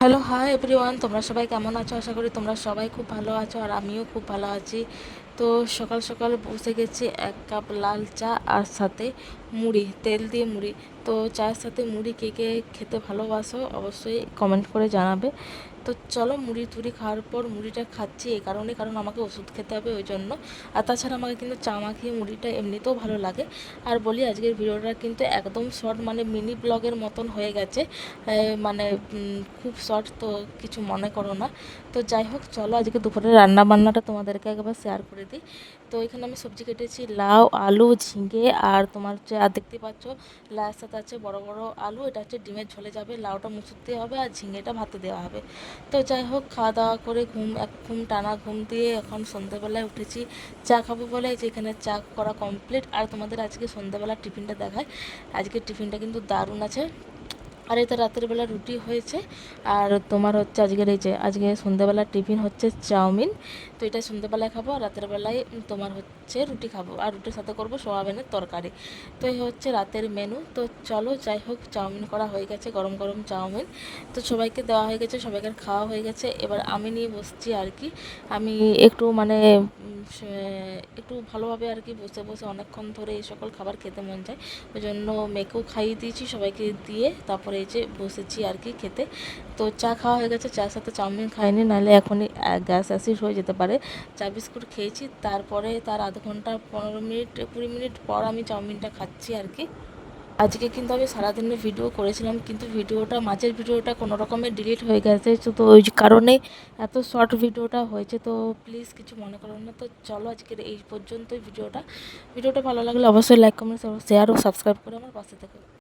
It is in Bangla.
হ্যালো, হাই এভরিওয়ান, তোমরা সবাই কেমন আছো? আশা করি তোমরা সবাই খুব ভালো আছো আর আমিও খুব ভালো আছি। তো সকাল সকাল বসে গেছি এক কাপ লাল চা আর সাথে মুড়ি, তেল দিয়ে মুড়ি। তো চায়ের সাথে মুড়ি কে কে খেতে ভালোবাসো অবশ্যই কমেন্ট করে জানাবে। তো চলো, মুড়ি টুড়ি খাওয়ার পর মুড়িটা খাচ্ছি এই কারণে, কারণ আমাকে ওষুধ খেতে হবে ওই জন্য। আর তাছাড়া আমাকে কিন্তু চা মাখিয়ে মুড়িটা এমনিতেও ভালো লাগে। আর বলি, আজকের ভিডিওটা কিন্তু একদম শর্ট, মানে মিনি ব্লগের মতন হয়ে গেছে। মানে খুব শর্ট, তো কিছু মনে করো না। তো যাই হোক, চলো আজকে দুপুরের রান্না বান্নাটা তোমাদেরকে একবার শেয়ার করে দিই। তো এখানে আমি সবজি কেটেছি, লাউ, আলু, ঝিঙে, আর তোমার হচ্ছে, আর দেখতে পাচ্ছ লাউয়ের সাথে আছে বড় বড় আলু, এটা হচ্ছে ডিমের ঝোলে যাবে, লাউটা মুসুর দিয়ে হবে আর ঝিঙেটা ভাতে দেওয়া হবে। তো যাই হোক, খাওয়া দাওয়া করে এক ঘুম টানা ঘুম দিয়ে এখন সন্ধ্যেবেলায় উঠেছি চা খাবো বলে। যে এখানে চা করা কমপ্লিট। আর তোমাদের আজকে সন্ধ্যেবেলার টিফিনটা দেখায়। আজকের টিফিনটা কিন্তু দারুণ আছে। আর এটা রাতের বেলা রুটি হয়েছে। আর তোমার হচ্ছে আজকে সন্ধ্যাবেলার টিফিন হচ্ছে চাউমিন। তো এটা সন্ধ্যাবেলায় খাবো, আর রাতের বেলায় তোমার হচ্ছে রুটি খাবো, আর রুটির সাথে করবো সোয়াবিনের তরকারি। তো এই হচ্ছে রাতের মেনু। তো চলো, যাই হোক, চাউমিন করা হয়ে গেছে, গরম গরম চাউমিন। তো সবাইকে দেওয়া হয়ে গেছে, সবাইকে খাওয়া হয়ে গেছে, এবার আমি নিয়ে বসছি আর কি। আমি একটু মানে একটু ভালোভাবে আর কি বসে বসে অনেকক্ষণ ধরে এই সকল খাবার খেতে মন যায়। ওই জন্য মেয়েকেও খাইয়ে দিয়েছি, সবাইকে দিয়ে তারপরে এই যে বসেছি আর কি খেতে। তো চা খাওয়া হয়ে গেছে, চার সাথে চাউমিন খাইনি, নাহলে এখনই গ্যাস অ্যাসিড হয়ে যেতে পারে। চা বিস্কুট খেয়েছি, তারপরে তার আধ ঘন্টা 15 মিনিট 20 মিনিট পর আমি চাউমিনটা খাচ্ছি আর কি। আজকে কিন্তু আমি সারাদিনের ভিডিও করেছিলাম, কিন্তু ভিডিওটা, মাঝের ভিডিওটা কোনো রকমের ডিলিট হয়ে গেছে। তো ওই কারণে এত শর্ট ভিডিওটা হয়েছে। তো প্লিজ কিছু মনে করো না। তো চলো, আজকের এই পর্যন্তই ভিডিওটা। ভিডিওটা ভালো লাগলে অবশ্যই লাইক, কমেন্ট, শেয়ার ও সাবস্ক্রাইব করে আমার পাশে থেকো।